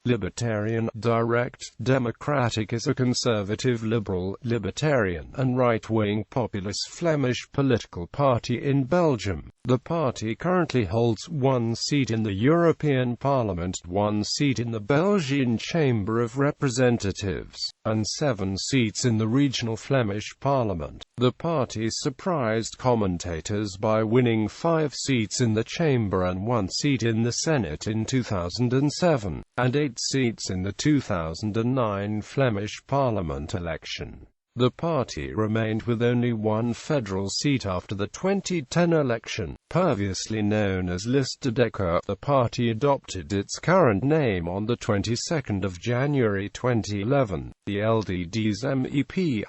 Libertarian, direct, Democratic is a conservative liberal, libertarian, and right-wing populist Flemish political party in Belgium. The party currently holds one seat in the European Parliament, one seat in the Belgian Chamber of Representatives, and 7 seats in the regional Flemish Parliament. The party surprised commentators by winning 5 seats in the Chamber and 1 seat in the Senate in 2007, and 8 seats in the 2009 Flemish Parliament election. The party remained with only 1 federal seat after the 2010 election. Previously known as Libertair, the party adopted its current name on the 22nd of January 2011. The LDD's MEP.The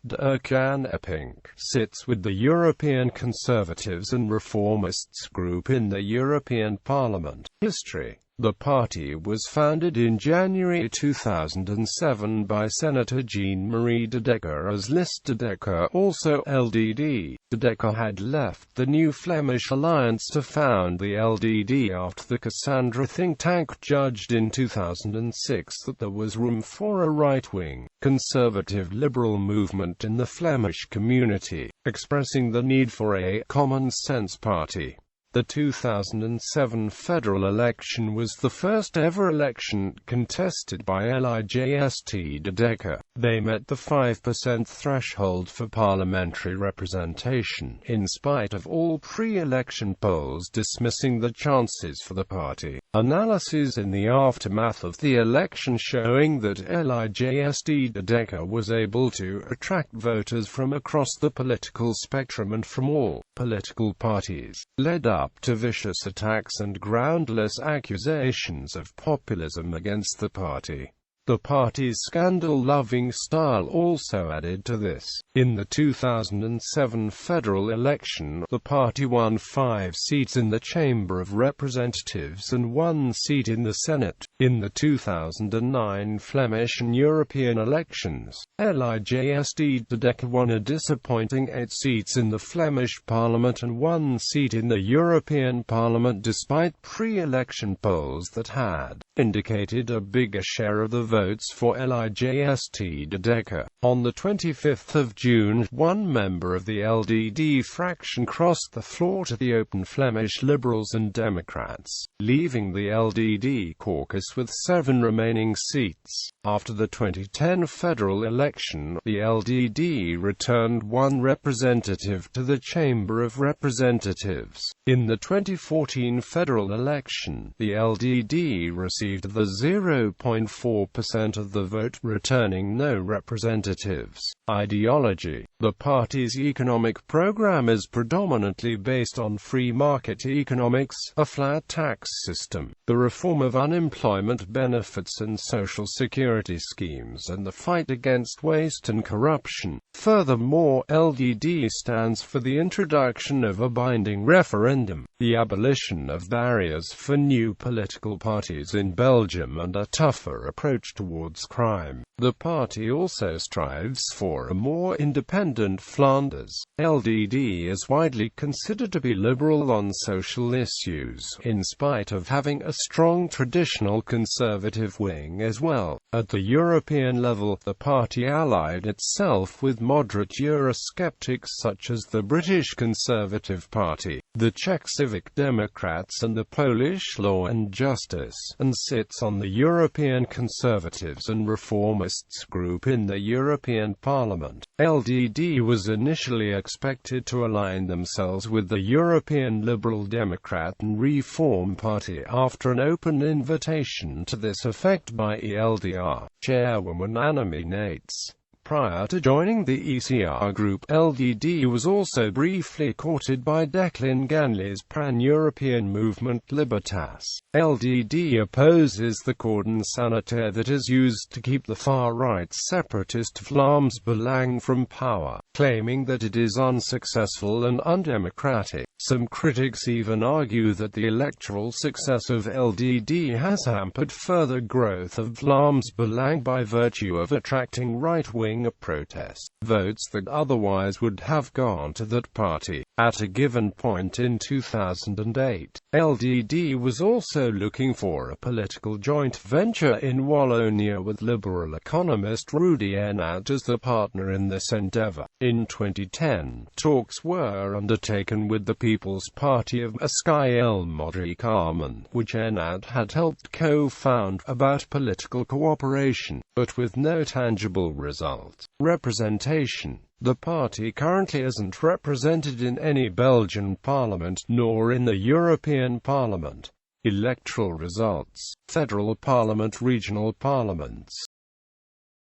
sits with the European Conservatives and Reformists group in the European Parliament. History. The party was founded in January 2007 by Senator Jean-Marie De Decker as Libertair, also LDD. De Decker had left the New Flemish Alliance to found the LDD after the Cassandra think tank judged in 2006 that there was room for a right-wing, conservative liberal movement in the Flemish community, expressing the need for a common-sense party. The 2007 federal election was the first ever election contested by Libertair. De Decker. They met the 5% threshold for parliamentary representation, in spite of all pre-election polls dismissing the chances for the party. Analyses in the aftermath of the election showing that Libertair. De Decker was able to attract voters from across the political spectrum and from all political parties, led up to vicious attacks and groundless accusations of populism against the party. The party's scandal-loving style also added to this. In the 2007 federal election, the party won 5 seats in the Chamber of Representatives and 1 seat in the Senate. In the 2009 Flemish and European elections, Libertair. De Decker won a disappointing 8 seats in the Flemish Parliament and 1 seat in the European Parliament despite pre-election polls that had indicated a bigger share of the votes for Libertair. De Decker. On the 25th of June, 1 member of the LDD fraction crossed the floor to the open Flemish Liberals and Democrats, leaving the LDD caucus with 7 remaining seats. After the 2010 federal election, the LDD returned 1 representative to the Chamber of Representatives. In the 2014 federal election, the LDD received the 0.4% of the vote, returning no representatives. Ideology. The party's economic program is predominantly based on free market economics, a flat tax system, the reform of unemployment benefits and social security schemes, and the fight against waste and corruption. Furthermore, LDD stands for the introduction of a binding referendum, the abolition of barriers for new political parties in Belgium, and a tougher approach towards crime. The party also strives for a more independent Flanders. LDD is widely considered to be liberal on social issues, in spite of having a strong traditional conservative wing as well. At the European level, the party allied itself with moderate Eurosceptics such as the British Conservative Party, the Czech Civic Democrats and the Polish Law and Justice, and sits on the European Conservatives and Reformists group in the European Parliament. LDD was initially expected to align themselves with the European Liberal Democrat and Reform Party after an open invitation to this effect by ELDR chairwoman Annemie Nates. Prior to joining the ECR group, LDD was also briefly courted by Declan Ganley's pan-European movement Libertair. LDD opposes the cordon sanitaire that is used to keep the far-right separatist Vlaams Belang from power, claiming that it is unsuccessful and undemocratic. Some critics even argue that the electoral success of LDD has hampered further growth of Vlaams Belang by virtue of attracting right-wing following a protest. Votes that otherwise would have gone to that party. At a given point in 2008, LDD was also looking for a political joint venture in Wallonia with liberal economist Rudy Ennat as the partner in this endeavor. In 2010, talks were undertaken with the People's Party of Askai El Modri Carmen, which Ennat had helped co-found, about political cooperation, but with no tangible result. Representation. The party currently isn't represented in any Belgian parliament, nor in the European Parliament. Electoral results. Federal Parliament, regional parliaments.